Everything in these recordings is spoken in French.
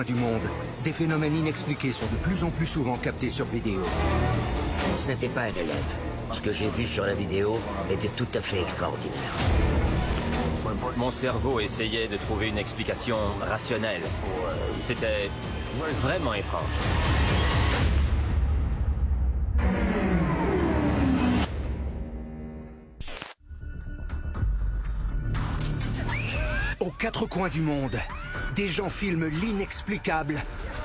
Du monde, des phénomènes inexpliqués sont de plus en plus souvent captés sur vidéo. Ce n'était pas un élève. Ce que j'ai vu sur la vidéo était tout à fait extraordinaire. Mon cerveau essayait de trouver une explication rationnelle. C'était vraiment étrange. Aux quatre coins du monde, des gens filment l'inexplicable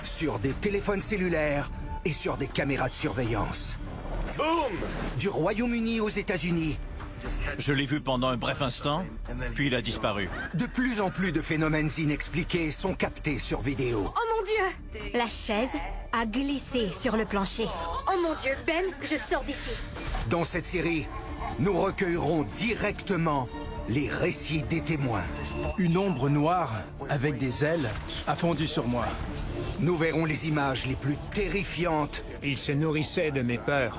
sur des téléphones cellulaires et sur des caméras de surveillance. Boum! Du Royaume-Uni aux États-Unis, Je l'ai vu pendant un bref instant, puis il a disparu. de plus en plus de phénomènes inexpliqués sont captés sur vidéo. Oh mon Dieu! La chaise a glissé sur le plancher. Oh mon Dieu, Ben, je sors d'ici. Dans cette série, nous recueillerons directement les récits des témoins. Une ombre noire, avec des ailes, a fondu sur moi. Nous verrons les images les plus terrifiantes, Il se nourrissait de mes peurs.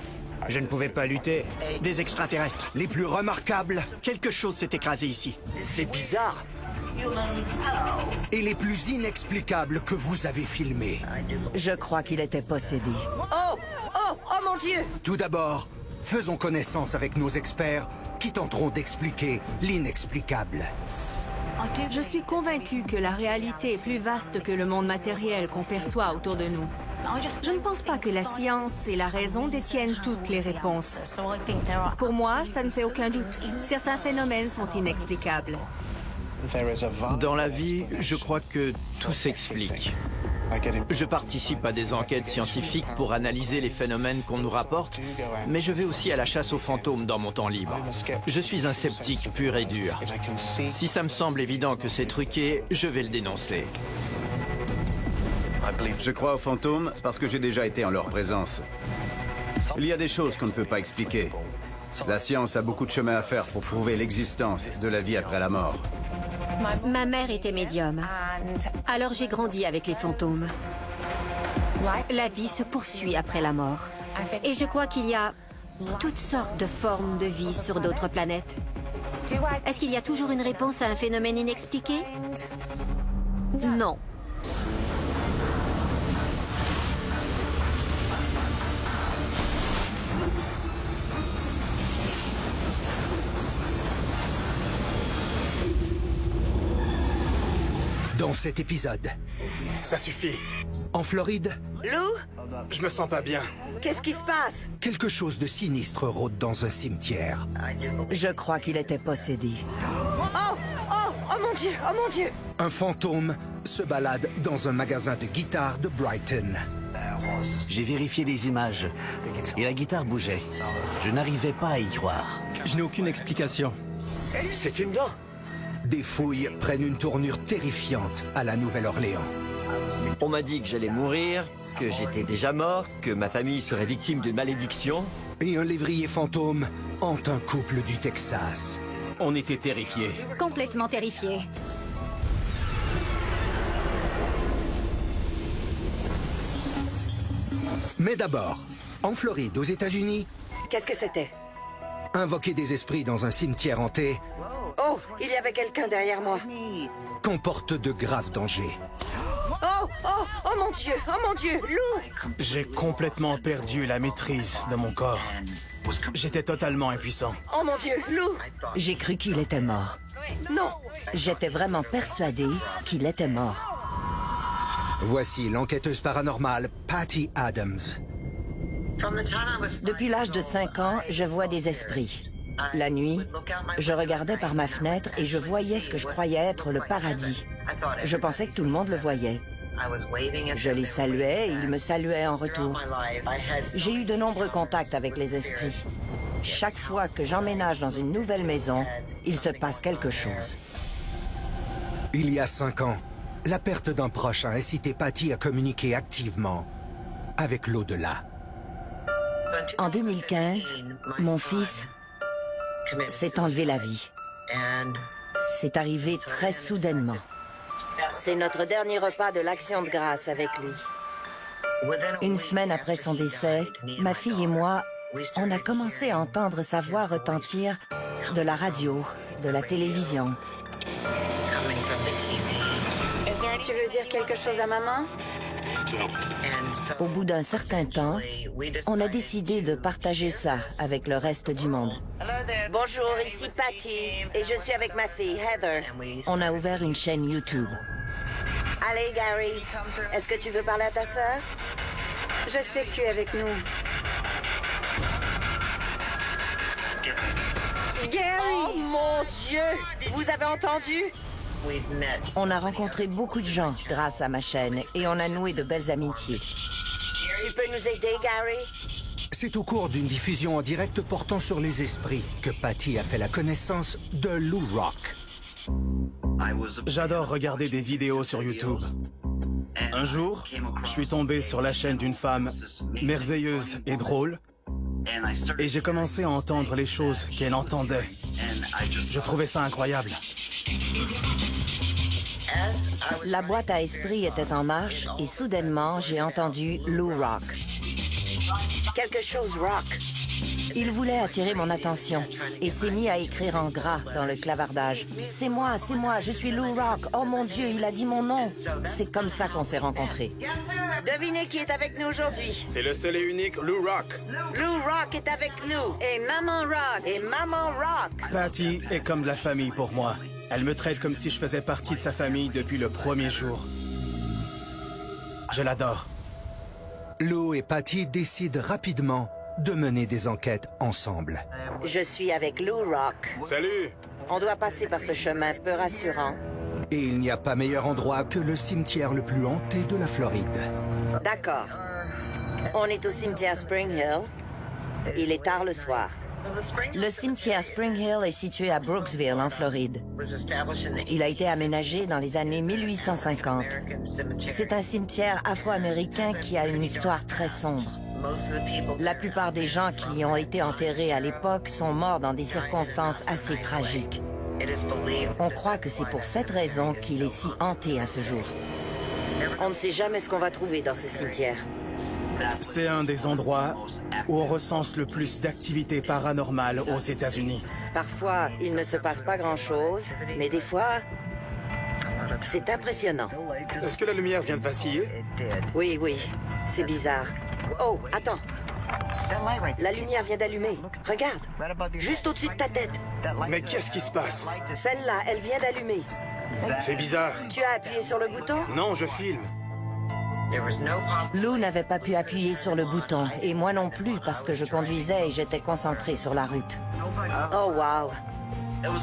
Je ne pouvais pas lutter. Des extraterrestres. les plus remarquables Quelque chose s'est écrasé ici. C'est bizarre. et les plus inexplicables que vous avez filmés. Je crois qu'il était possédé. Oh! Oh! Oh mon Dieu! Tout d'abord, faisons connaissance avec nos experts qui tenteront d'expliquer l'inexplicable. Je suis convaincue que la réalité est plus vaste que le monde matériel qu'on perçoit autour de nous. Je ne pense pas que la science et la raison détiennent toutes les réponses. Pour moi, ça ne fait aucun doute. Certains phénomènes sont inexplicables. Dans la vie, je crois que tout s'explique. Je participe à des enquêtes scientifiques pour analyser les phénomènes qu'on nous rapporte, mais je vais aussi à la chasse aux fantômes dans mon temps libre. Je suis un sceptique pur et dur. Si ça me semble évident que c'est truqué, je vais le dénoncer. Je crois aux fantômes parce que j'ai déjà été en leur présence. Il y a des choses qu'on ne peut pas expliquer. La science a beaucoup de chemin à faire pour prouver l'existence de la vie après la mort. Ma mère était médium. Alors j'ai grandi avec les fantômes. La vie se poursuit après la mort. Et je crois qu'il y a toutes sortes de formes de vie sur d'autres planètes. Est-ce qu'il y a toujours une réponse à un phénomène inexpliqué? Non. Dans cet épisode, Ça suffit. en Floride, Lou? Je me sens pas bien. Qu'est-ce qui se passe? quelque chose de sinistre rôde dans un cimetière. Je crois qu'il était possédé. Oh! Oh! Oh mon Dieu! Oh mon Dieu! Un fantôme se balade dans un magasin de guitare de Brighton. J'ai vérifié les images et la guitare bougeait. Je n'arrivais pas à y croire. Je n'ai aucune explication. C'est une dent. Des fouilles prennent une tournure terrifiante à la Nouvelle-Orléans. On m'a dit que j'allais mourir, que j'étais déjà mort, que ma famille serait victime d'une malédiction. Et un lévrier fantôme hante un couple du Texas. On était terrifiés. Complètement terrifiée. Mais d'abord, en Floride, aux États-Unis, Qu'est-ce que c'était? invoquer des esprits dans un cimetière hanté Oh! Il y avait quelqu'un derrière moi. comporte de graves dangers. Oh! Oh! Oh mon Dieu! Oh mon Dieu! Lou! J'ai complètement perdu la maîtrise de mon corps. J'étais totalement impuissant. Oh mon Dieu! Lou! J'ai cru qu'il était mort. Non! J'étais vraiment persuadée qu'il était mort. Voici l'enquêteuse paranormale Patty Adams. Depuis l'âge de 5 ans, je vois des esprits. La nuit, je regardais par ma fenêtre et je voyais ce que je croyais être le paradis. Je pensais que tout le monde le voyait. Je les saluais et ils me saluaient en retour. J'ai eu de nombreux contacts avec les esprits. Chaque fois que j'emménage dans une nouvelle maison, il se passe quelque chose. Il y a 5 ans, la perte d'un proche a incité Patty à communiquer activement avec l'au-delà. En 2015, mon fils s'est enlevé la vie. C'est arrivé très soudainement. C'est notre dernier repas de l'Action de grâce avec lui. Une semaine après son décès, ma fille et moi, on a commencé à entendre sa voix retentir de la radio, de la télévision. Tu veux dire quelque chose à maman? Au bout d'un certain temps, on a décidé de partager ça avec le reste du monde. Bonjour, ici Patty, et je suis avec ma fille, Heather. On a ouvert une chaîne YouTube. Allez, Gary, est-ce que tu veux parler à ta sœur? Je sais que tu es avec nous. Gary! Oh mon Dieu! Vous avez entendu? On a rencontré beaucoup de gens grâce à ma chaîne et on a noué de belles amitiés. Tu peux nous aider, Gary? C'est au cours d'une diffusion en direct portant sur les esprits que Patty a fait la connaissance de Lou Rock. J'adore regarder des vidéos sur YouTube. Un jour, je suis tombé sur la chaîne d'une femme merveilleuse et drôle, et j'ai commencé à entendre les choses qu'elle entendait. Je trouvais ça incroyable. La boîte à esprits était en marche et soudainement, j'ai entendu Lou Rock. Quelque chose rock. Il voulait attirer mon attention et s'est mis à écrire en gras dans le clavardage. C'est moi, je suis Lou Rock. Oh mon Dieu, il a dit mon nom. C'est comme ça qu'on s'est rencontrés. Devinez qui est avec nous aujourd'hui? C'est le seul et unique Lou Rock. Lou Rock est avec nous. Et Maman Rock. Et Maman Rock. Patty est comme de la famille pour moi. Elle me traite comme si je faisais partie de sa famille depuis le premier jour. Je l'adore. Lou et Patty décident rapidement de mener des enquêtes ensemble. Je suis avec Lou Rock. Salut! On doit passer par ce chemin peu rassurant. Et il n'y a pas meilleur endroit que le cimetière le plus hanté de la Floride. D'accord. On est au cimetière Spring Hill. Il est tard le soir. Le cimetière Spring Hill est situé à Brooksville, en Floride. Il a été aménagé dans les années 1850. C'est un cimetière afro-américain qui a une histoire très sombre. La plupart des gens qui y ont été enterrés à l'époque sont morts dans des circonstances assez tragiques. On croit que c'est pour cette raison qu'il est si hanté à ce jour. On ne sait jamais ce qu'on va trouver dans ce cimetière. C'est un des endroits où on recense le plus d'activités paranormales aux États-Unis. Parfois, il ne se passe pas grand-chose, mais des fois, c'est impressionnant. Est-ce que la lumière vient de vaciller? Oui, c'est bizarre. Oh, attends. La lumière vient d'allumer. Regarde, juste au-dessus de ta tête. Mais qu'est-ce qui se passe? Celle-là, elle vient d'allumer. C'est bizarre. Tu as appuyé sur le bouton? Non, je filme. Lou n'avait pas pu appuyer sur le bouton, et moi non plus, parce que je conduisais et j'étais concentré sur la route. Oh, wow.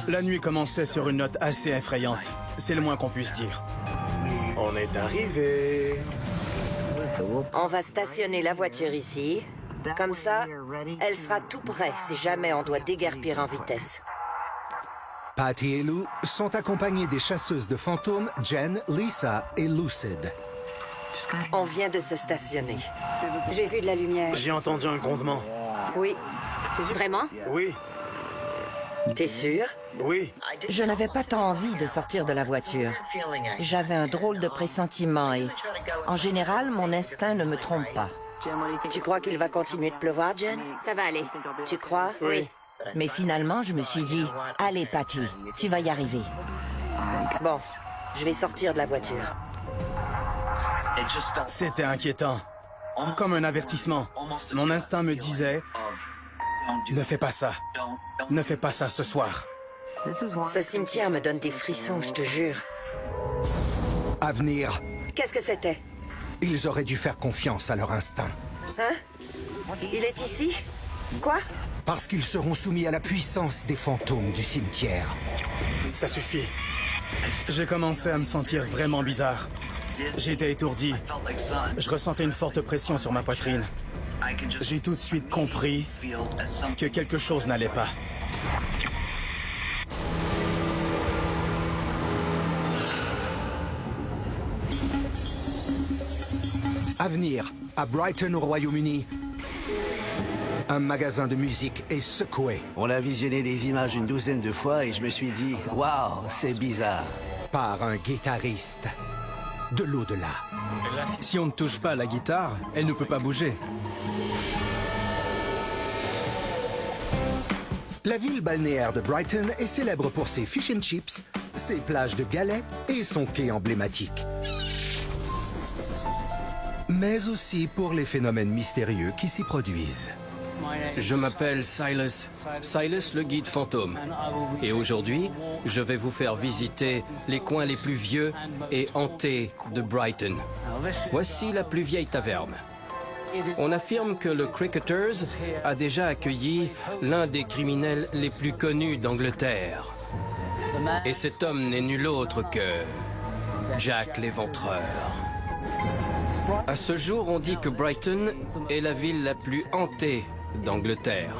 La nuit commençait sur une note assez effrayante. C'est le moins qu'on puisse dire. On est arrivé. On va stationner la voiture ici. Comme ça, elle sera tout près si jamais on doit déguerpir en vitesse. Patty et Lou sont accompagnés des chasseuses de fantômes Jen, Lisa et Lucid. On vient de se stationner. J'ai vu de la lumière. J'ai entendu un grondement. Oui. Vraiment? Oui. T'es sûr? Oui. Je n'avais pas tant envie de sortir de la voiture. J'avais un drôle de pressentiment et, en général, mon instinct ne me trompe pas. Tu crois qu'il va continuer de pleuvoir, Jen? Ça va aller. Tu crois? Oui. Mais finalement, je me suis dit, allez, Patty, tu vas y arriver. Bon, je vais sortir de la voiture. C'était inquiétant. Comme un avertissement. Mon instinct me disait, ne fais pas ça. Ne fais pas ça ce soir. Ce cimetière me donne des frissons, je te jure. Avenir. Qu'est-ce que c'était? Ils auraient dû faire confiance à leur instinct. Hein? Il est ici? Quoi? Parce qu'ils seront soumis à la puissance des fantômes du cimetière. Ça suffit. J'ai commencé à me sentir vraiment bizarre. J'étais étourdi. Je ressentais une forte pression sur ma poitrine. J'ai tout de suite compris que quelque chose n'allait pas. Avenir, à Brighton au Royaume-Uni. Un magasin de musique est secoué. On a visionné les images une douzaine de fois et je me suis dit, waouh, c'est bizarre. Par un guitariste de l'au-delà. Si on ne touche pas à la guitare, elle ne peut pas bouger. La ville balnéaire de Brighton est célèbre pour ses fish and chips, ses plages de galets et son quai emblématique. Mais aussi pour les phénomènes mystérieux qui s'y produisent. Je m'appelle Silas, Silas le guide fantôme. Et aujourd'hui, je vais vous faire visiter les coins les plus vieux et hantés de Brighton. Voici la plus vieille taverne. On affirme que le Cricketers a déjà accueilli l'un des criminels les plus connus d'Angleterre. Et cet homme n'est nul autre que Jack l'Éventreur. À ce jour, on dit que Brighton est la ville la plus hantée d'Angleterre.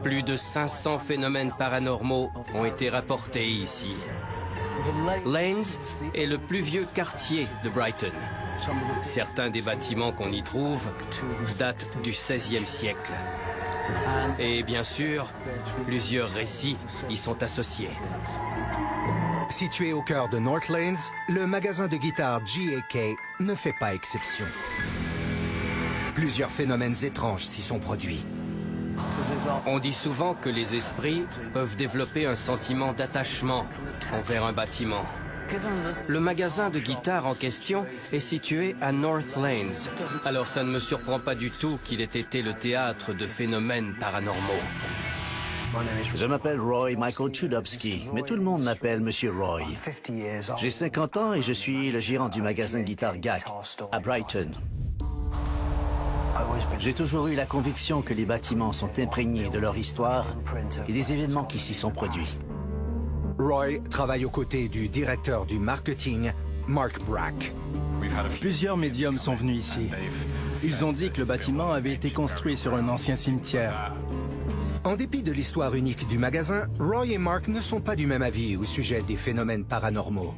Plus de 500 phénomènes paranormaux ont été rapportés ici. Lanes est le plus vieux quartier de Brighton. Certains des bâtiments qu'on y trouve datent du XVIe siècle. Et bien sûr, plusieurs récits y sont associés. Situé au cœur de North Lanes, le magasin de guitare G&K ne fait pas exception. Plusieurs phénomènes étranges s'y sont produits. On dit souvent que les esprits peuvent développer un sentiment d'attachement envers un bâtiment. Le magasin de guitare en question est situé à North Lanes, alors ça ne me surprend pas du tout qu'il ait été le théâtre de phénomènes paranormaux. Je m'appelle Roy Michael Chudovsky, mais tout le monde m'appelle Monsieur Roy. J'ai 50 ans et je suis le gérant du magasin de guitare GAK à Brighton. J'ai toujours eu la conviction que les bâtiments sont imprégnés de leur histoire et des événements qui s'y sont produits. Roy travaille aux côtés du directeur du marketing, Mark Brack. Plusieurs médiums sont venus ici. Ils ont dit que le bâtiment avait été construit sur un ancien cimetière. En dépit de l'histoire unique du magasin, Roy et Mark ne sont pas du même avis au sujet des phénomènes paranormaux.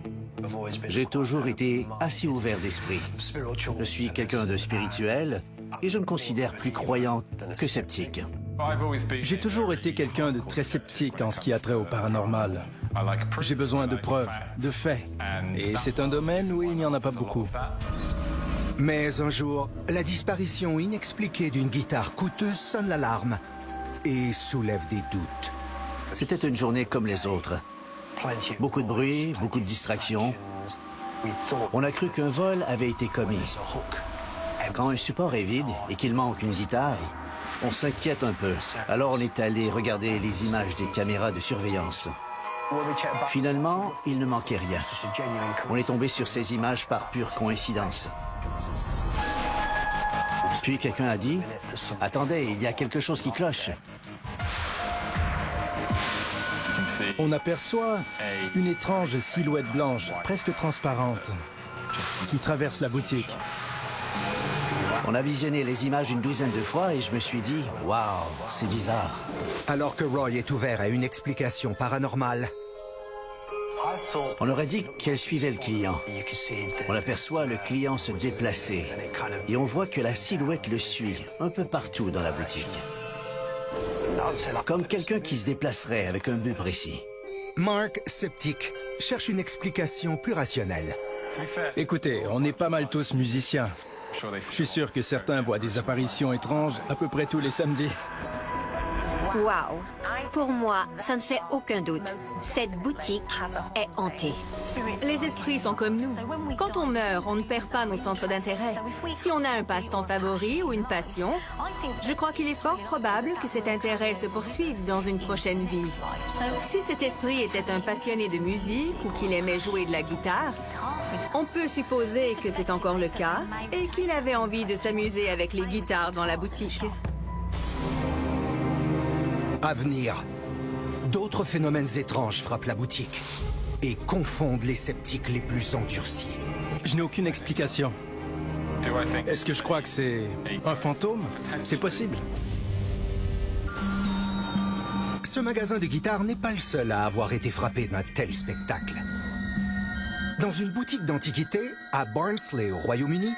J'ai toujours été assez ouvert d'esprit. Je suis quelqu'un de spirituel et je me considère plus croyant que sceptique. J'ai toujours été quelqu'un de très sceptique en ce qui a trait au paranormal. J'ai besoin de preuves, de faits. Et c'est un domaine où il n'y en a pas beaucoup. Mais un jour, la disparition inexpliquée d'une guitare coûteuse sonne l'alarme et soulève des doutes. C'était une journée comme les autres. Beaucoup de bruit, beaucoup de distractions. On a cru qu'un vol avait été commis. Quand un support est vide et qu'il manque une guitare, on s'inquiète un peu. Alors on est allé regarder les images des caméras de surveillance. Finalement, il ne manquait rien. On est tombé sur ces images par pure coïncidence. Puis quelqu'un a dit « Attendez, il y a quelque chose qui cloche ». On aperçoit une étrange silhouette blanche, presque transparente, qui traverse la boutique. On a visionné les images une douzaine de fois et je me suis dit « Waouh, c'est bizarre ». Alors que Roy est ouvert à une explication paranormale, on aurait dit qu'elle suivait le client. On aperçoit le client se déplacer et on voit que la silhouette le suit un peu partout dans la boutique. Comme quelqu'un qui se déplacerait avec un but précis. Mark, sceptique, cherche une explication plus rationnelle. Écoutez, on est pas mal tous musiciens. Je suis sûr que certains voient des apparitions étranges à peu près tous les samedis. Waouh! Pour moi, ça ne fait aucun doute. Cette boutique est hantée. Les esprits sont comme nous. Quand on meurt, on ne perd pas nos centres d'intérêt. Si on a un passe-temps favori ou une passion, je crois qu'il est fort probable que cet intérêt se poursuive dans une prochaine vie. Si cet esprit était un passionné de musique ou qu'il aimait jouer de la guitare, on peut supposer que c'est encore le cas et qu'il avait envie de s'amuser avec les guitares dans la boutique. À venir, d'autres phénomènes étranges frappent la boutique et confondent les sceptiques les plus endurcis. Je n'ai aucune explication. Est-ce que je crois que c'est un fantôme? C'est possible. Ce magasin de guitare n'est pas le seul à avoir été frappé d'un tel spectacle. Dans une boutique d'antiquités, à Barnsley, au Royaume-Uni,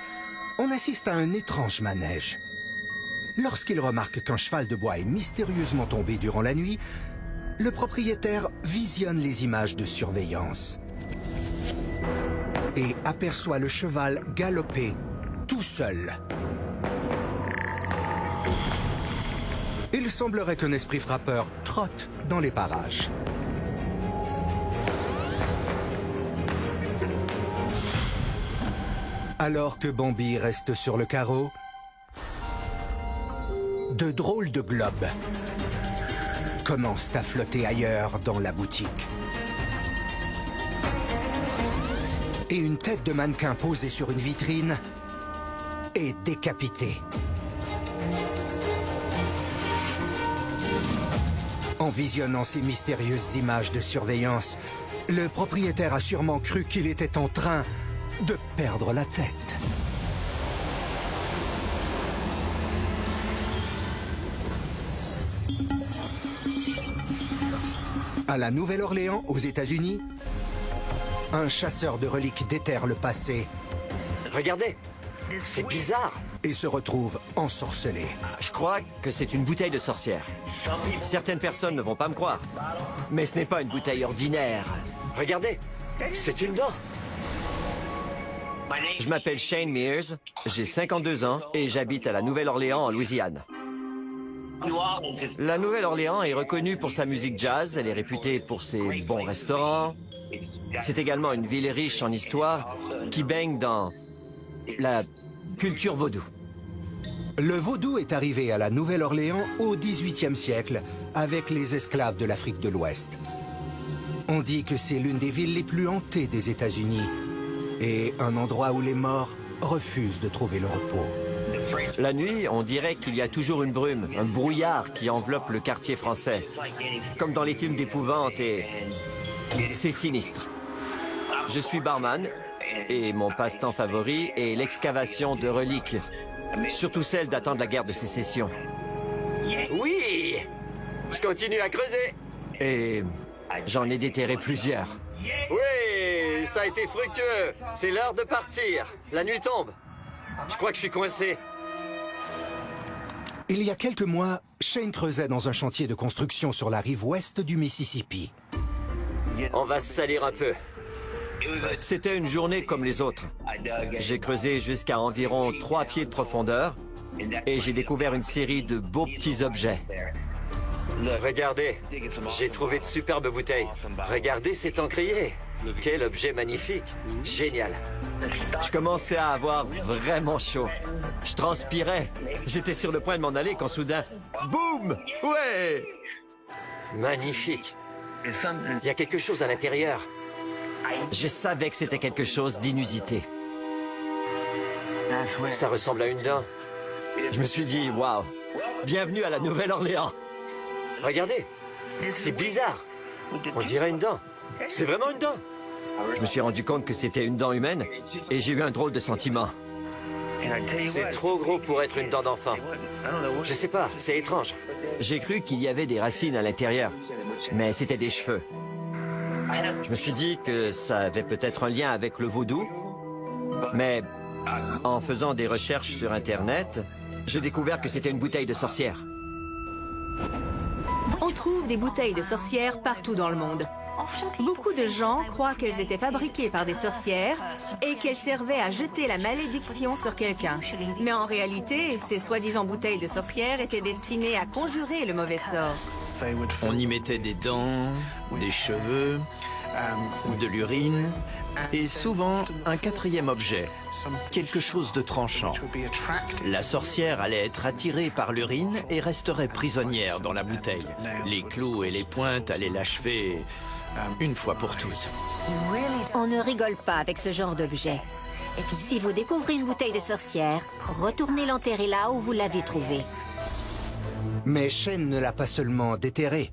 on assiste à un étrange manège. Lorsqu'il remarque qu'un cheval de bois est mystérieusement tombé durant la nuit, le propriétaire visionne les images de surveillance et aperçoit le cheval galoper tout seul. Il Il semblerait qu'un esprit frappeur trotte dans les parages. Alors que Bambi reste sur le carreau, de drôles de globes commencent à flotter ailleurs dans la boutique. Et une tête de mannequin posée sur une vitrine est décapitée. En visionnant ces mystérieuses images de surveillance, le propriétaire a sûrement cru qu'il était en train de perdre la tête. À la Nouvelle-Orléans, aux États-Unis, un chasseur de reliques déterre le passé. Regardez, c'est bizarre. Et se retrouve ensorcelé. Je crois que c'est une bouteille de sorcière. Certaines personnes ne vont pas me croire. Mais ce n'est pas une bouteille ordinaire. Regardez, c'est une dent. Je m'appelle Shane Mears, j'ai 52 ans et j'habite à la Nouvelle-Orléans en Louisiane. La Nouvelle-Orléans est reconnue pour sa musique jazz, elle est réputée pour ses bons restaurants. C'est également une ville riche en histoire qui baigne dans la culture vaudou. Le vaudou est arrivé à la Nouvelle-Orléans au XVIIIe siècle avec les esclaves de l'Afrique de l'Ouest. On dit que c'est l'une des villes les plus hantées des États-Unis et un endroit où les morts refusent de trouver le repos. La nuit, on dirait qu'il y a toujours une brume, un brouillard qui enveloppe le quartier français, comme dans les films d'épouvante, et c'est sinistre. Je suis barman et mon passe-temps favori est l'excavation de reliques, surtout celles datant de la guerre de Sécession. Oui! Je continue à creuser. Et j'en ai déterré plusieurs. Oui, ça a été fructueux. C'est l'heure de partir. La nuit tombe. Je crois que je suis coincé. Il y a quelques mois, Shane creusait dans un chantier de construction sur la rive ouest du Mississippi. On va se salir un peu. C'était une journée comme les autres. J'ai creusé jusqu'à environ 3 pieds de profondeur et j'ai découvert une série de beaux petits objets. Regardez, j'ai trouvé de superbes bouteilles. Regardez cet encrier. Quel objet magnifique. Génial. Je commençais à avoir vraiment chaud. Je transpirais. J'étais sur le point de m'en aller quand soudain... Boum! Ouais! Magnifique. Il y a quelque chose à l'intérieur. Je savais que c'était quelque chose d'inusité. Ça ressemble à une dent. Je me suis dit, waouh, bienvenue à la Nouvelle-Orléans. Regardez, c'est bizarre. On dirait une dent. C'est vraiment une dent. Je me suis rendu compte que c'était une dent humaine et j'ai eu un drôle de sentiment. C'est trop gros pour être une dent d'enfant. Je sais pas, c'est étrange. J'ai cru qu'il y avait des racines à l'intérieur, mais c'était des cheveux. Je me suis dit que ça avait peut-être un lien avec le vaudou, mais en faisant des recherches sur Internet, j'ai découvert que c'était une bouteille de sorcière. On trouve des bouteilles de sorcières partout dans le monde. Beaucoup de gens croient qu'elles étaient fabriquées par des sorcières et qu'elles servaient à jeter la malédiction sur quelqu'un. Mais en réalité, ces soi-disant bouteilles de sorcières étaient destinées à conjurer le mauvais sort. On y mettait des dents, des cheveux, de l'urine et souvent un quatrième objet, quelque chose de tranchant. La sorcière allait être attirée par l'urine et resterait prisonnière dans la bouteille. Les clous et les pointes allaient l'achever une fois pour toutes. On ne rigole pas avec ce genre d'objet. Si vous découvrez une bouteille de sorcière, retournez l'enterrer là où vous l'avez trouvée. Mais Shane ne l'a pas seulement déterrée.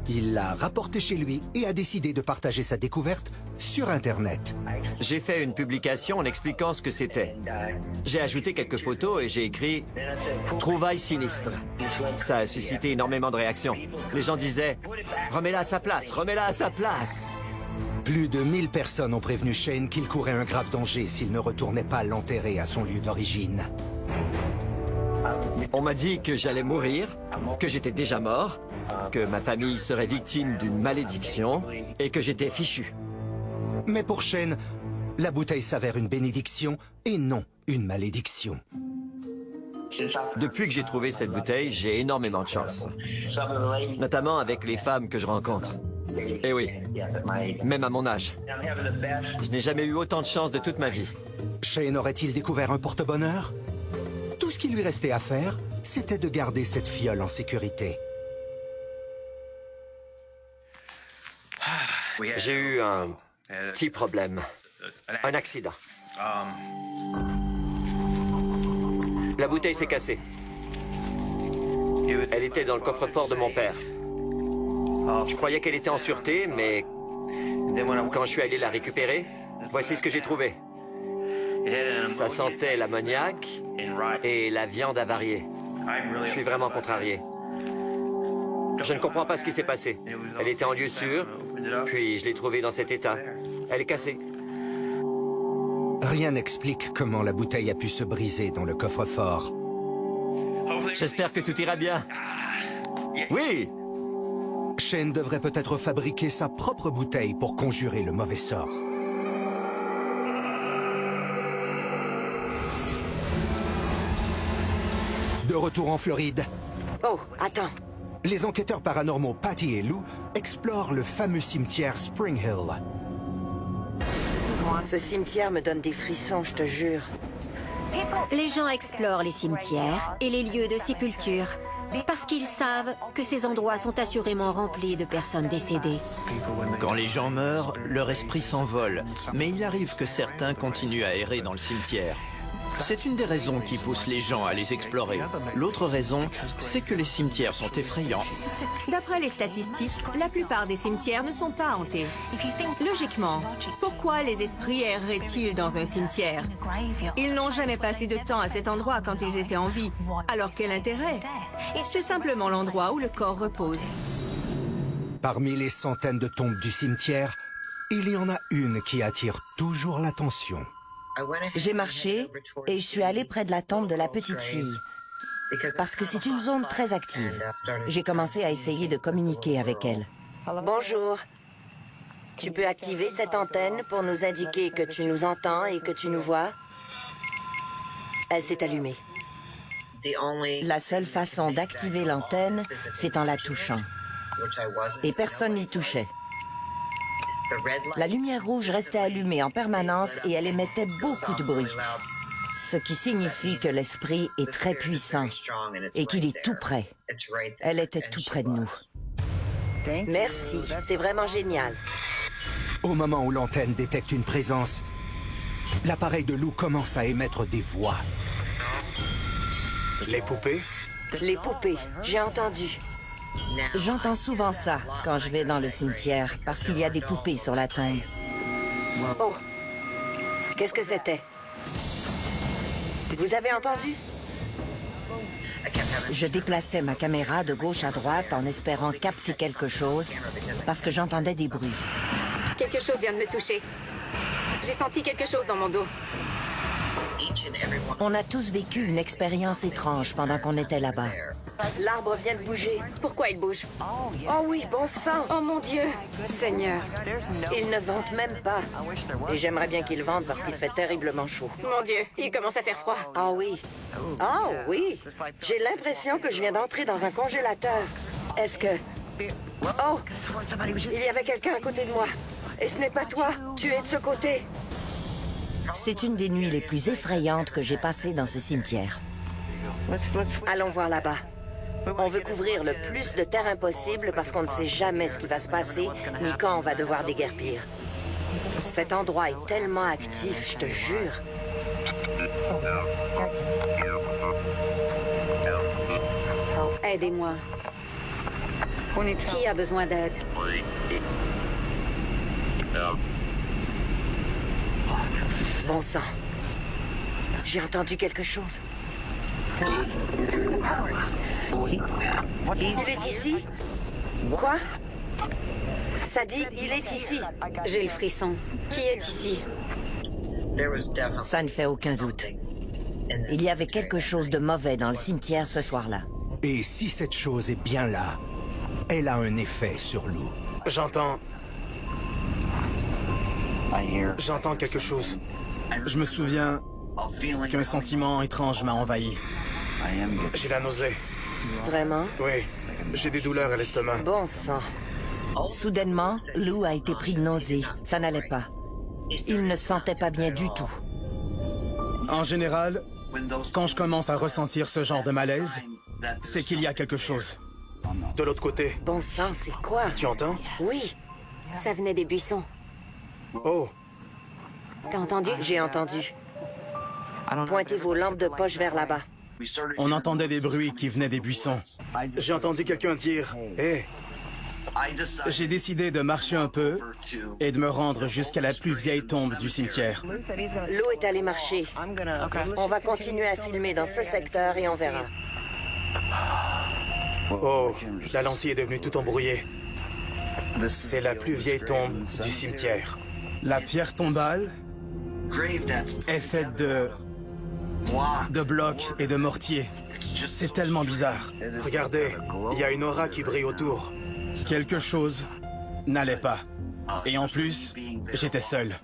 Il l'a rapportée chez lui et a décidé de partager sa découverte sur Internet. J'ai fait une publication en expliquant ce que c'était. J'ai ajouté quelques photos et j'ai écrit « Trouvailles sinistres ». Ça a suscité énormément de réactions. Les gens disaient « Remets-la à sa place, remets-la à sa place ». Plus de 1000 personnes ont prévenu Shane qu'il courait un grave danger s'il ne retournait pas l'enterrer à son lieu d'origine. On m'a dit que j'allais mourir, que j'étais déjà mort, que ma famille serait victime d'une malédiction et que j'étais fichu. Mais pour Shane, la bouteille s'avère une bénédiction et non une malédiction. Depuis que j'ai trouvé cette bouteille, j'ai énormément de chance. Notamment avec les femmes que je rencontre. Eh oui, même à mon âge. Je n'ai jamais eu autant de chance de toute ma vie. Shane aurait-il découvert un porte-bonheur? Tout ce qui lui restait à faire, c'était de garder cette fiole en sécurité. J'ai eu un petit problème. Un accident. La bouteille s'est cassée. Elle était dans le coffre-fort de mon père. Je croyais qu'elle était en sûreté, mais quand je suis allé la récupérer, voici ce que j'ai trouvé. Ça sentait l'ammoniac et la viande avariée. Je suis vraiment contrarié. Je ne comprends pas ce qui s'est passé. Elle était en lieu sûr, puis je l'ai trouvée dans cet état. Elle est cassée. Rien n'explique comment la bouteille a pu se briser dans le coffre-fort. J'espère que tout ira bien. Oui! Shane devrait peut-être fabriquer sa propre bouteille pour conjurer le mauvais sort. De retour en Floride. Oh, attends. Les enquêteurs paranormaux Patty et Lou explorent le fameux cimetière Spring Hill. Ce cimetière me donne des frissons, je te jure. Les gens explorent les cimetières et les lieux de sépulture parce qu'ils savent que ces endroits sont assurément remplis de personnes décédées. Quand les gens meurent, leur esprit s'envole, mais il arrive que certains continuent à errer dans le cimetière. C'est une des raisons qui pousse les gens à les explorer. L'autre raison, c'est que les cimetières sont effrayants. D'après les statistiques, la plupart des cimetières ne sont pas hantés. Logiquement, pourquoi les esprits erreraient-ils dans un cimetière? Ils n'ont jamais passé de temps à cet endroit quand ils étaient en vie. Alors quel intérêt? C'est simplement l'endroit où le corps repose. Parmi les centaines de tombes du cimetière, il y en a une qui attire toujours l'attention. J'ai marché et je suis allée près de la tombe de la petite fille. Parce que c'est une zone très active. J'ai commencé à essayer de communiquer avec elle. Bonjour. Tu peux activer cette antenne pour nous indiquer que tu nous entends et que tu nous vois? Elle s'est allumée. La seule façon d'activer l'antenne, c'est en la touchant. Et personne n'y touchait. La lumière rouge restait allumée en permanence et elle émettait beaucoup de bruit. Ce qui signifie que l'esprit est très puissant et qu'il est tout près. Elle était tout près de nous. Merci, c'est vraiment génial. Au moment où l'antenne détecte une présence, l'appareil de Lou commence à émettre des voix. Les poupées? Les poupées, j'ai entendu. J'entends souvent ça quand je vais dans le cimetière, parce qu'il y a des poupées sur la tombe. Oh, qu'est-ce que c'était? Vous avez entendu? Je déplaçais ma caméra de gauche à droite en espérant capter quelque chose, parce que j'entendais des bruits. Quelque chose vient de me toucher. J'ai senti quelque chose dans mon dos. On a tous vécu une expérience étrange pendant qu'on était là-bas. L'arbre vient de bouger. Pourquoi il bouge? Oh oui, bon sang! Oh mon Dieu! Seigneur! Il ne vente même pas. Et j'aimerais bien qu'il vende parce qu'il fait terriblement chaud. Mon Dieu, il commence à faire froid. Ah oui. Ah oui! J'ai l'impression que je viens d'entrer dans un congélateur. Est-ce que... Oh! Il y avait quelqu'un à côté de moi. Et ce n'est pas toi. Tu es de ce côté. C'est une des nuits les plus effrayantes que j'ai passées dans ce cimetière. Allons voir là-bas. On veut couvrir le plus de terrain possible parce qu'on ne sait jamais ce qui va se passer ni quand on va devoir déguerpir. Cet endroit est tellement actif, je te jure. Aidez-moi. Qui a besoin d'aide? Bon sang. J'ai entendu quelque chose. Il est ici? Quoi? Ça dit, il est ici. J'ai le frisson. Qui est ici? Ça ne fait aucun doute. Il y avait quelque chose de mauvais dans le cimetière ce soir-là. Et si cette chose est bien là, elle a un effet sur Lou. J'entends quelque chose. Je me souviens qu'un sentiment étrange m'a envahi. J'ai la nausée. Vraiment? Oui, j'ai des douleurs à l'estomac. Bon sang. Soudainement, Lou a été pris de nausée. Ça n'allait pas. Il ne se sentait pas bien du tout. En général, quand je commence à ressentir ce genre de malaise, c'est qu'il y a quelque chose. De l'autre côté. Bon sang, c'est quoi? Tu entends? Oui, ça venait des buissons. Oh. T'as entendu? J'ai entendu. Pointez vos lampes de poche vers là-bas. On entendait des bruits qui venaient des buissons. J'ai entendu quelqu'un dire « Hé !» J'ai décidé de marcher un peu et de me rendre jusqu'à la plus vieille tombe du cimetière. Lou est allé marcher. On va continuer à filmer dans ce secteur et on verra. Oh, la lentille est devenue tout embrouillée. C'est la plus vieille tombe du cimetière. La pierre tombale est faite de blocs et de mortiers. C'est tellement bizarre. Regardez, il y a une aura qui brille autour. Quelque chose n'allait pas. Et en plus, j'étais seul.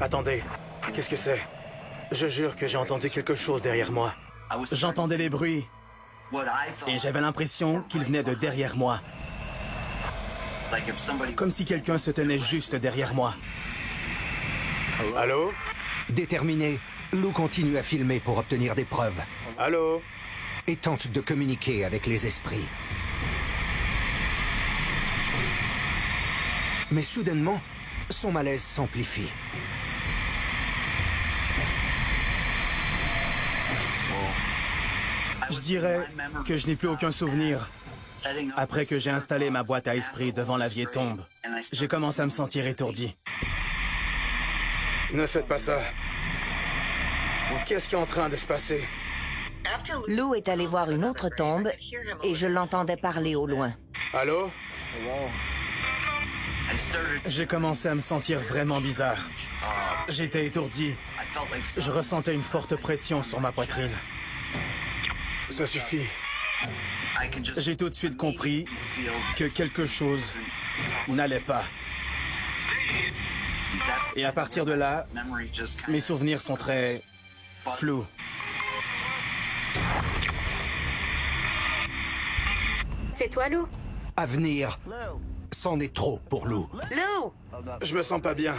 Attendez, qu'est-ce que c'est? Je jure que j'ai entendu quelque chose derrière moi. J'entendais des bruits. Et j'avais l'impression qu'il venait de derrière moi. Comme si quelqu'un se tenait juste derrière moi. Allô? Déterminé, Lou continue à filmer pour obtenir des preuves. Allô? Et tente de communiquer avec les esprits. Mais soudainement, son malaise s'amplifie. Je dirais que je n'ai plus aucun souvenir. Après que j'ai installé ma boîte à esprits devant la vieille tombe, j'ai commencé à me sentir étourdi. Ne faites pas ça. Qu'est-ce qui est en train de se passer? Lou est allé voir une autre tombe et je l'entendais parler au loin. Allô? J'ai commencé à me sentir vraiment bizarre. J'étais étourdi. Je ressentais une forte pression sur ma poitrine. Ça suffit. J'ai tout de suite compris que quelque chose n'allait pas. Et à partir de là, mes souvenirs sont très flous. C'est toi, Lou? À venir, c'en est trop pour Lou. Lou! Je me sens pas bien.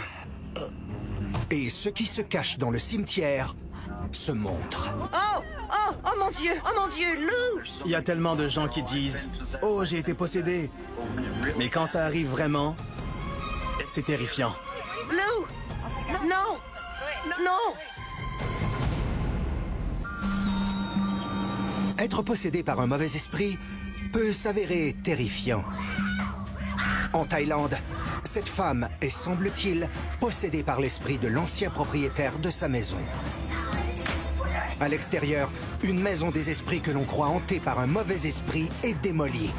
Et ce qui se cache dans le cimetière se montre. Oh! Oh! Oh mon Dieu! Oh mon Dieu! Lou! Il y a tellement de gens qui disent « Oh, j'ai été possédé ». Mais quand ça arrive vraiment, c'est terrifiant. Lou! Non! Non! Être possédé par un mauvais esprit peut s'avérer terrifiant. En Thaïlande, cette femme est, semble-t-il, possédée par l'esprit de l'ancien propriétaire de sa maison. À l'extérieur, une maison des esprits que l'on croit hantée par un mauvais esprit est démolie.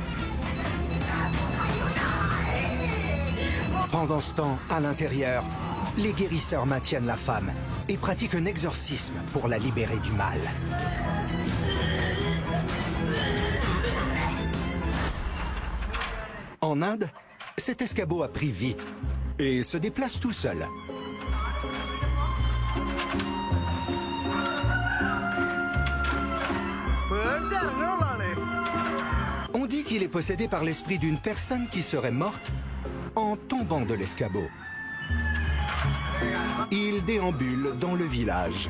Pendant ce temps, à l'intérieur, les guérisseurs maintiennent la femme et pratiquent un exorcisme pour la libérer du mal. En Inde, cet escabeau a pris vie et se déplace tout seul. On dit qu'il est possédé par l'esprit d'une personne qui serait morte en tombant de l'escabeau. Il déambule dans le village,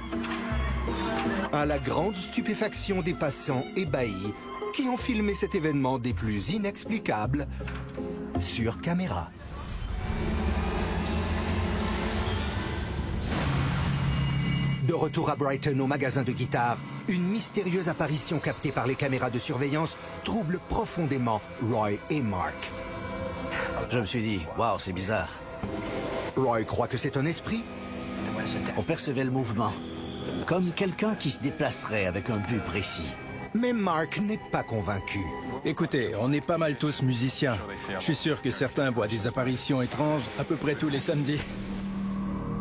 à la grande stupéfaction des passants ébahis qui ont filmé cet événement des plus inexplicables sur caméra. De retour à Brighton au magasin de guitare, une mystérieuse apparition captée par les caméras de surveillance trouble profondément Roy et Mark. Je me suis dit, waouh, c'est bizarre. Roy croit que c'est un esprit. On percevait le mouvement, comme quelqu'un qui se déplacerait avec un but précis. Mais Mark n'est pas convaincu. Écoutez, on est pas mal tous musiciens. Je suis sûr que certains voient des apparitions étranges à peu près tous les samedis.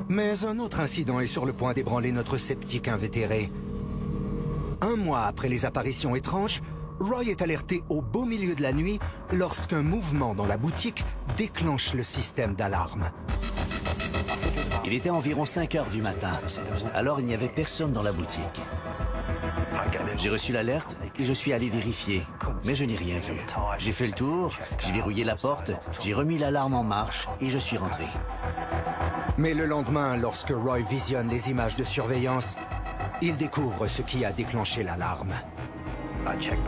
Mais un autre incident est sur le point d'ébranler notre sceptique invétéré. Un mois après les apparitions étranges, Roy est alerté au beau milieu de la nuit lorsqu'un mouvement dans la boutique déclenche le système d'alarme. Il était environ 5 heures du matin. Alors il n'y avait personne dans la boutique. J'ai reçu l'alerte et je suis allé vérifier, mais je n'ai rien vu. J'ai fait le tour, j'ai verrouillé la porte, j'ai remis l'alarme en marche et je suis rentré. Mais le lendemain, lorsque Roy visionne les images de surveillance, il découvre ce qui a déclenché l'alarme.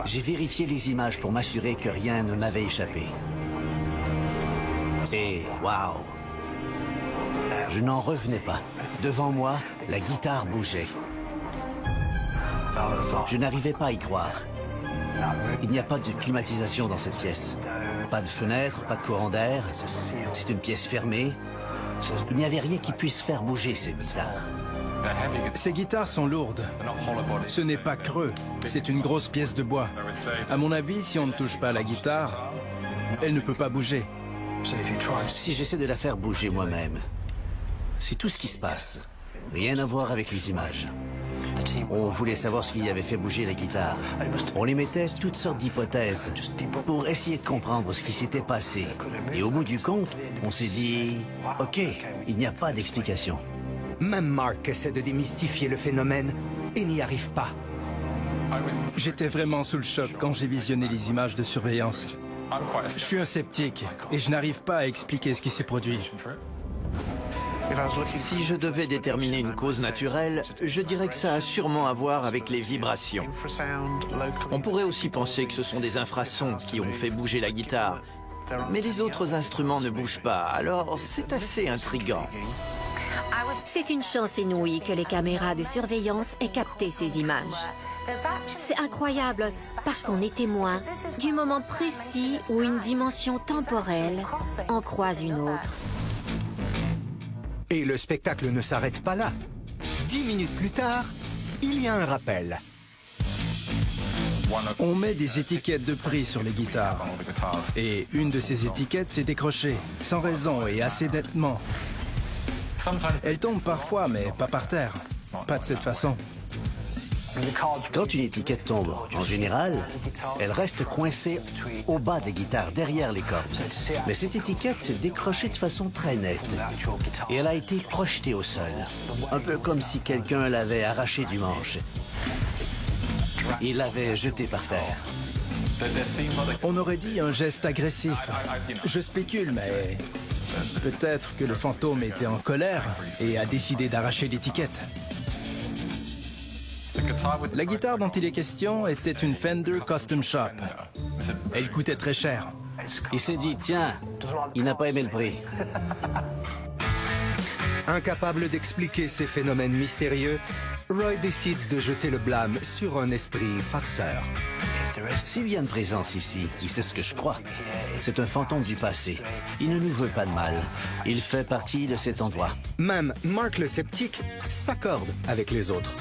J'ai vérifié les images pour m'assurer que rien ne m'avait échappé. Et waouh! Je n'en revenais pas. Devant moi, la guitare bougeait. Je n'arrivais pas à y croire. Il n'y a pas de climatisation dans cette pièce. Pas de fenêtre, pas de courant d'air. C'est une pièce fermée. Il n'y avait rien qui puisse faire bouger cette guitare. Ces guitares sont lourdes. Ce n'est pas creux, c'est une grosse pièce de bois. À mon avis, si on ne touche pas la guitare, elle ne peut pas bouger. Si j'essaie de la faire bouger moi-même, c'est tout ce qui se passe. Rien à voir avec les images. On voulait savoir ce qui avait fait bouger la guitare. On émettait toutes sortes d'hypothèses pour essayer de comprendre ce qui s'était passé. Et au bout du compte, on s'est dit, OK, il n'y a pas d'explication. Même Mark essaie de démystifier le phénomène et n'y arrive pas. J'étais vraiment sous le choc quand j'ai visionné les images de surveillance. Je suis un sceptique et je n'arrive pas à expliquer ce qui s'est produit. Si je devais déterminer une cause naturelle, je dirais que ça a sûrement à voir avec les vibrations. On pourrait aussi penser que ce sont des infrasons qui ont fait bouger la guitare. Mais les autres instruments ne bougent pas, alors c'est assez intriguant. C'est une chance inouïe que les caméras de surveillance aient capté ces images. C'est incroyable parce qu'on est témoin du moment précis où une dimension temporelle en croise une autre. Et le spectacle ne s'arrête pas là. 10 minutes plus tard, il y a un rappel. On met des étiquettes de prix sur les guitares. Et une de ces étiquettes s'est décrochée, sans raison et assez nettement. Elle tombe parfois, mais pas par terre. Pas de cette façon. Quand une étiquette tombe, en général, elle reste coincée au bas des guitares, derrière les cordes. Mais cette étiquette s'est décrochée de façon très nette. Et elle a été projetée au sol. Un peu comme si quelqu'un l'avait arrachée du manche. Il l'avait jetée par terre. On aurait dit un geste agressif. Je spécule, mais peut-être que le fantôme était en colère et a décidé d'arracher l'étiquette. La guitare dont il est question était une Fender Custom Shop. Elle coûtait très cher. Il s'est dit, tiens, il n'a pas aimé le prix. Incapable d'expliquer ces phénomènes mystérieux, Roy décide de jeter le blâme sur un esprit farceur. S'il y a une présence ici, et c'est ce que je crois, c'est un fantôme du passé. Il ne nous veut pas de mal. Il fait partie de cet endroit. Même Mark le sceptique s'accorde avec les autres.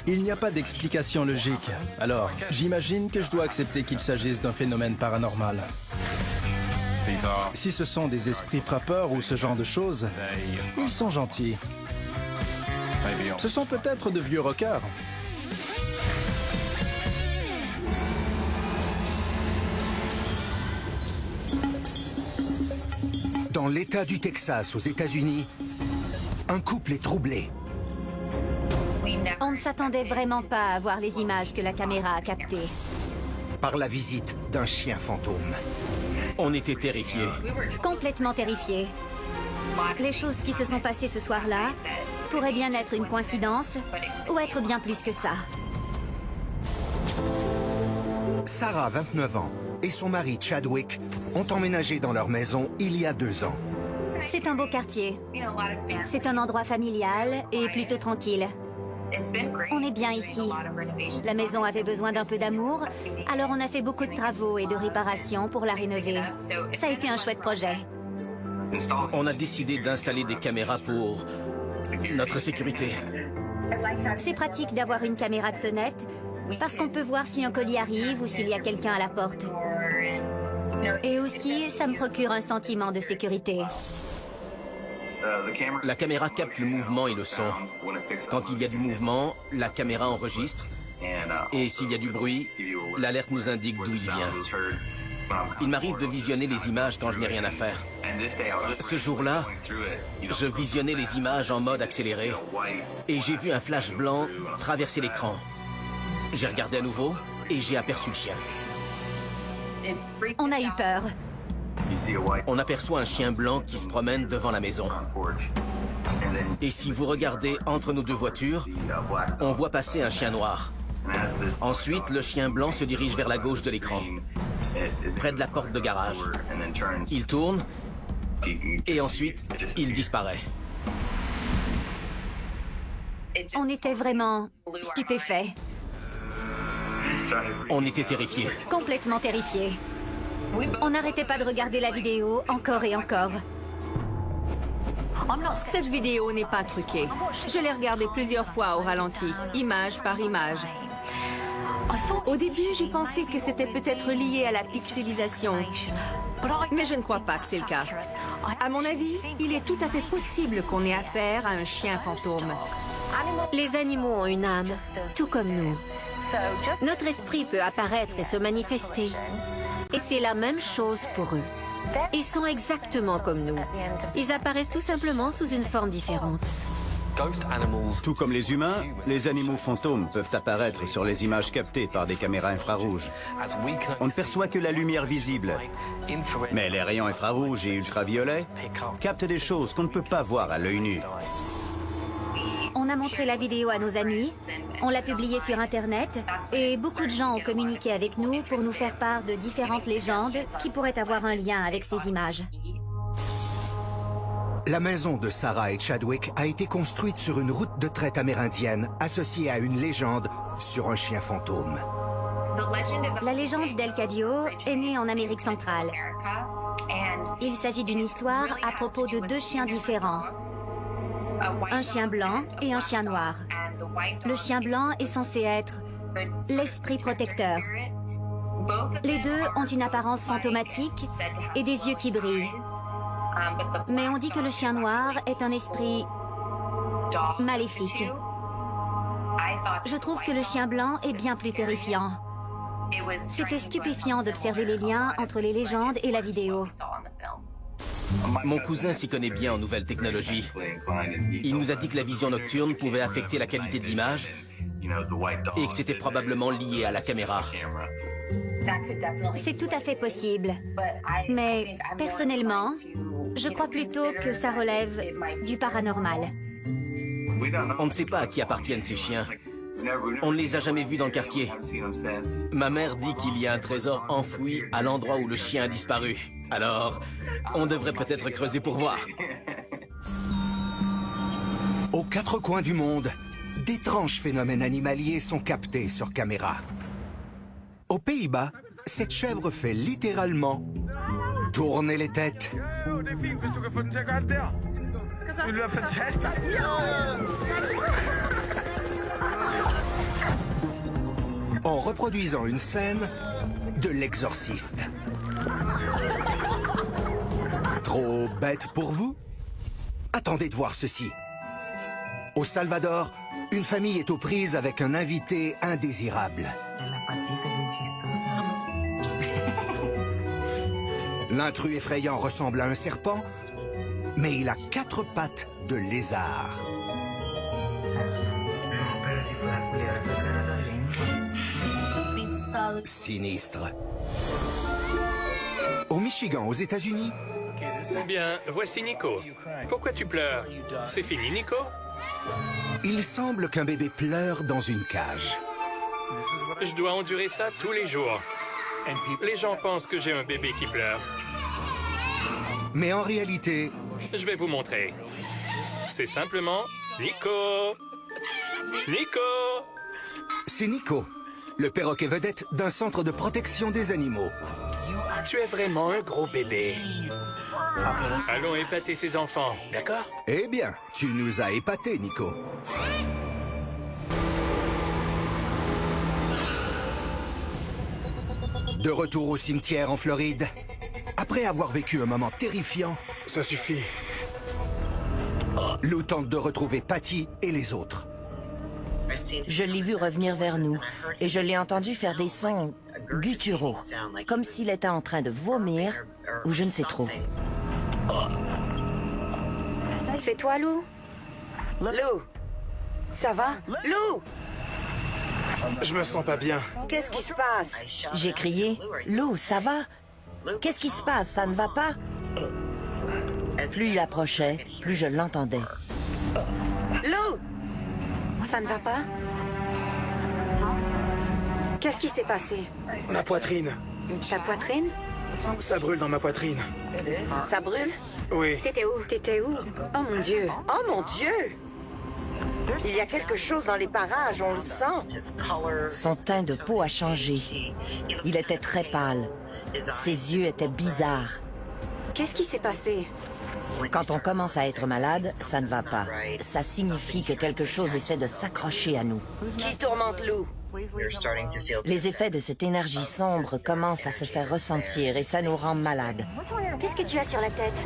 Il n'y a pas d'explication logique. Alors, j'imagine que je dois accepter qu'il s'agisse d'un phénomène paranormal. Si ce sont des esprits frappeurs ou ce genre de choses, ils sont gentils. Ce sont peut-être de vieux rockers. Dans l'État du Texas, aux États-Unis, un couple est troublé. On ne s'attendait vraiment pas à voir les images que la caméra a captées. Par la visite d'un chien fantôme. On était terrifiés. Complètement terrifiés. Les choses qui se sont passées ce soir-là pourraient bien être une coïncidence ou être bien plus que ça. Sarah, 29 ans, et son mari Chadwick ont emménagé dans leur maison il y a 2 ans. C'est un beau quartier. C'est un endroit familial et plutôt tranquille. On est bien ici. La maison avait besoin d'un peu d'amour, alors on a fait beaucoup de travaux et de réparations pour la rénover. Ça a été un chouette projet. On a décidé d'installer des caméras pour notre sécurité. C'est pratique d'avoir une caméra de sonnette, parce qu'on peut voir si un colis arrive ou s'il y a quelqu'un à la porte. Et aussi, ça me procure un sentiment de sécurité. La caméra capte le mouvement et le son. Quand il y a du mouvement, la caméra enregistre. Et s'il y a du bruit, l'alerte nous indique d'où il vient. Il m'arrive de visionner les images quand je n'ai rien à faire. Ce jour-là, je visionnais les images en mode accéléré. Et j'ai vu un flash blanc traverser l'écran. J'ai regardé à nouveau et j'ai aperçu le chien. On a eu peur. On aperçoit un chien blanc qui se promène devant la maison. Et si vous regardez entre nos deux voitures, on voit passer un chien noir. Ensuite, le chien blanc se dirige vers la gauche de l'écran, près de la porte de garage. Il tourne et ensuite, il disparaît. On était vraiment stupéfaits. On était terrifiés. Complètement terrifiés. On n'arrêtait pas de regarder la vidéo encore et encore. Cette vidéo n'est pas truquée. Je l'ai regardée plusieurs fois au ralenti, image par image. Au début, j'ai pensé que c'était peut-être lié à la pixelisation. Mais je ne crois pas que c'est le cas. À mon avis, il est tout à fait possible qu'on ait affaire à un chien fantôme. Les animaux ont une âme, tout comme nous. Notre esprit peut apparaître et se manifester. Et c'est la même chose pour eux. Ils sont exactement comme nous. Ils apparaissent tout simplement sous une forme différente. Tout comme les humains, les animaux fantômes peuvent apparaître sur les images captées par des caméras infrarouges. On ne perçoit que la lumière visible. Mais les rayons infrarouges et ultraviolets captent des choses qu'on ne peut pas voir à l'œil nu. On a montré la vidéo à nos amis, on l'a publiée sur Internet, et beaucoup de gens ont communiqué avec nous pour nous faire part de différentes légendes qui pourraient avoir un lien avec ces images. La maison de Sarah et Chadwick a été construite sur une route de traite amérindienne associée à une légende sur un chien fantôme. La légende d'El Cadio est née en Amérique centrale. Il s'agit d'une histoire à propos de deux chiens différents. Un chien blanc et un chien noir. Le chien blanc est censé être l'esprit protecteur. Les deux ont une apparence fantomatique et des yeux qui brillent. Mais on dit que le chien noir est un esprit maléfique. Je trouve que le chien blanc est bien plus terrifiant. C'était stupéfiant d'observer les liens entre les légendes et la vidéo. Mon cousin s'y connaît bien en nouvelles technologies. Il nous a dit que la vision nocturne pouvait affecter la qualité de l'image et que c'était probablement lié à la caméra. C'est tout à fait possible. Mais personnellement, je crois plutôt que ça relève du paranormal. On ne sait pas à qui appartiennent ces chiens. On ne les a jamais vus dans le quartier. Ma mère dit qu'il y a un trésor enfoui à l'endroit où le chien a disparu. Alors, on devrait peut-être creuser pour voir. Aux quatre coins du monde, d'étranges phénomènes animaliers sont captés sur caméra. Aux Pays-Bas, cette chèvre fait littéralement tourner les têtes. En reproduisant une scène de L'Exorciste. Trop bête pour vous? Attendez de voir ceci. Au Salvador, une famille est aux prises avec un invité indésirable. L'intrus effrayant ressemble à un serpent, mais il a 4 pattes de lézard. Sinistre. Au Michigan, aux États-Unis. Bien, voici Nico. Pourquoi tu pleures? C'est fini, Nico? Il semble qu'un bébé pleure dans une cage. Je dois endurer ça tous les jours. Les gens pensent que j'ai un bébé qui pleure. Mais en réalité... Je vais vous montrer. C'est simplement Nico. Nico! C'est Nico, le perroquet vedette d'un centre de protection des animaux. Tu es vraiment un gros bébé. Allons épater ces enfants, d'accord? Eh bien, tu nous as épatés, Nico. De retour au cimetière en Floride, après avoir vécu un moment terrifiant... Ça suffit. Lou tente de retrouver Patty et les autres. Je l'ai vu revenir vers nous et je l'ai entendu faire des sons gutturaux, comme s'il était en train de vomir ou je ne sais trop. C'est toi, Lou? Lou? Ça va? Lou? Je me sens pas bien. Qu'est-ce qui se passe? J'ai crié. Lou, ça va? Qu'est-ce qui se passe? Ça ne va pas? Plus il approchait, plus je l'entendais. Lou! Ça ne va pas? Qu'est-ce qui s'est passé? Ma poitrine. Ta poitrine? Ça brûle dans ma poitrine. Ça brûle? Oui. T'étais où? T'étais où? Oh mon Dieu! Oh mon Dieu! Il y a quelque chose dans les parages, on le sent. Son teint de peau a changé. Il était très pâle. Ses yeux étaient bizarres. Qu'est-ce qui s'est passé? Quand on commence à être malade, ça ne va pas. Ça signifie que quelque chose essaie de s'accrocher à nous. Qui tourmente Lou? Les effets de cette énergie sombre commencent à se faire ressentir et ça nous rend malades. Qu'est-ce que tu as sur la tête?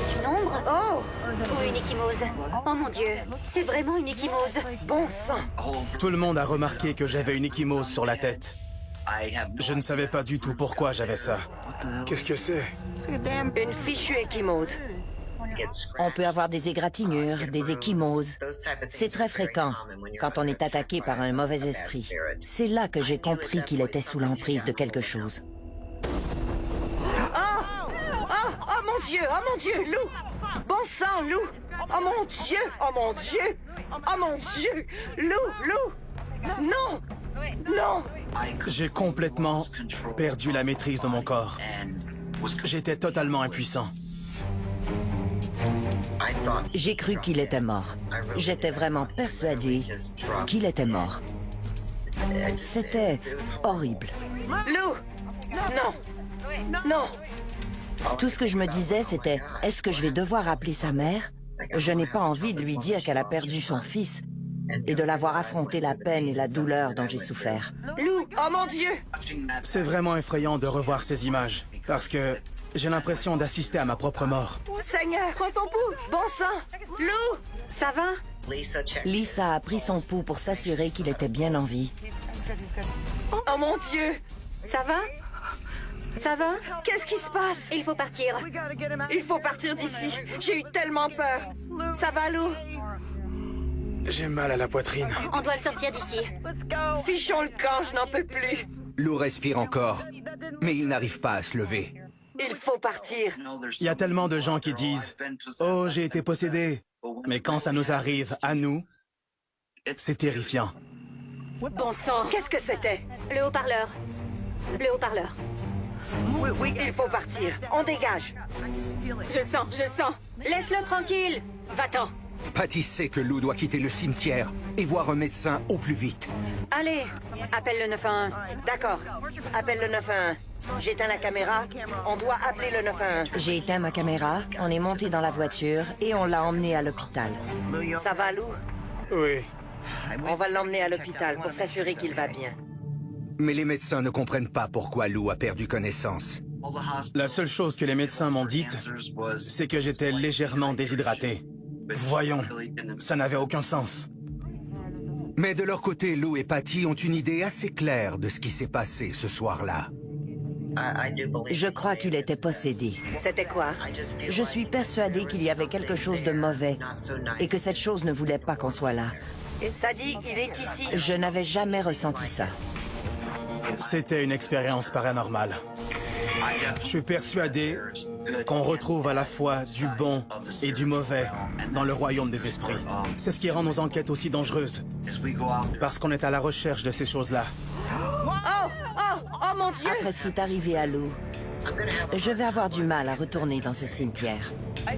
C'est une ombre? Oh! Ou une échymose? Oh mon Dieu, c'est vraiment une échymose. Bon sang! Tout le monde a remarqué que j'avais une échymose sur la tête. Je ne savais pas du tout pourquoi j'avais ça. Qu'est-ce que c'est? Une fichue échymose. On peut avoir des égratignures, des échymoses. C'est très fréquent quand on est attaqué par un mauvais esprit. C'est là que j'ai compris qu'il était sous l'emprise de quelque chose. Oh! Oh! Oh mon Dieu, Lou! Bon sang, Lou! Oh mon Dieu! Oh mon Dieu! Oh mon Dieu! Lou! Non! Non! J'ai complètement perdu la maîtrise de mon corps. J'étais totalement impuissant. J'ai cru qu'il était mort. J'étais vraiment persuadée qu'il était mort. C'était horrible. Lou! Non! Non! Tout ce que je me disais, c'était « Est-ce que je vais devoir appeler sa mère? Je n'ai pas envie de lui dire qu'elle a perdu son fils et de l'avoir affronté la peine et la douleur dont j'ai souffert. » Lou! Oh mon Dieu! C'est vraiment effrayant de revoir ces images, parce que j'ai l'impression d'assister à ma propre mort. Seigneur, prends son pouls! Bon sang! Lou! Ça va? Lisa a pris son pouls pour s'assurer qu'il était bien en vie. Oh mon Dieu! Ça va? Ça va? Qu'est-ce qui se passe? Il faut partir. Il faut partir d'ici. J'ai eu tellement peur. Ça va, Lou? J'ai mal à la poitrine. On doit le sortir d'ici. Fichons le camp, je n'en peux plus. Lou respire encore, mais il n'arrive pas à se lever. Il faut partir. Il y a tellement de gens qui disent « Oh, j'ai été possédé ». Mais quand ça nous arrive, à nous, c'est terrifiant. Bon sang, qu'est-ce que c'était? Le haut-parleur. Le haut-parleur. Il faut partir. On dégage. Je le sens. Laisse-le tranquille. Va-t'en. Patty sait que Lou doit quitter le cimetière et voir un médecin au plus vite. Allez, appelle le 911. D'accord. Appelle le 911. J'éteins la caméra. On doit appeler le 911. J'ai éteint ma caméra, on est monté dans la voiture et on l'a emmené à l'hôpital. Ça va, Lou? Oui. On va l'emmener à l'hôpital pour s'assurer qu'il va bien. Mais les médecins ne comprennent pas pourquoi Lou a perdu connaissance. La seule chose que les médecins m'ont dite, c'est que j'étais légèrement déshydraté. Voyons, ça n'avait aucun sens. Mais de leur côté, Lou et Patty ont une idée assez claire de ce qui s'est passé ce soir-là. Je crois qu'il était possédé. C'était quoi? Je suis persuadée qu'il y avait quelque chose de mauvais et que cette chose ne voulait pas qu'on soit là. Ça dit, il est ici. Je n'avais jamais ressenti ça. C'était une expérience paranormale. Je suis persuadé qu'on retrouve à la fois du bon et du mauvais dans le royaume des esprits. C'est ce qui rend nos enquêtes aussi dangereuses. Parce qu'on est à la recherche de ces choses-là. Oh mon Dieu! Après ce qui est arrivé à Lou, je vais avoir du mal à retourner dans ce cimetière.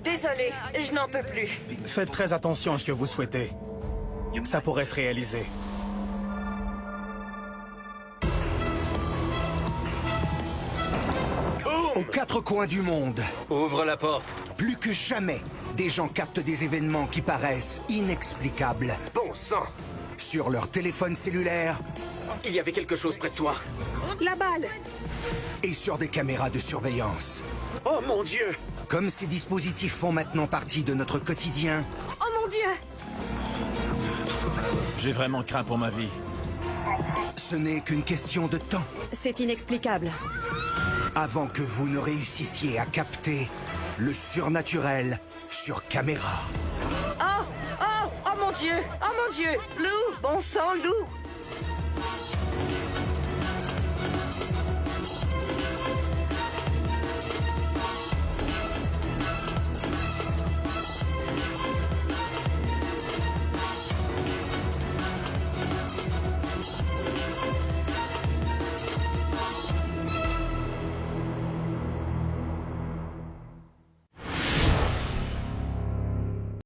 Désolé, je n'en peux plus. Faites très attention à ce que vous souhaitez. Ça pourrait se réaliser. Aux quatre coins du monde, Ouvre la porte. plus que jamais, des gens captent des événements qui paraissent inexplicables. Bon sang! Sur leur téléphone cellulaire Il y avait quelque chose près de toi. La balle! et sur des caméras de surveillance. Oh mon Dieu! Comme ces dispositifs font maintenant partie de notre quotidien, Oh mon Dieu! J'ai vraiment craint pour ma vie. ce n'est qu'une question de temps C'est inexplicable. avant que vous ne réussissiez à capter le surnaturel sur caméra. Oh mon Dieu! Oh mon Dieu! Lou! Bon sang, Lou!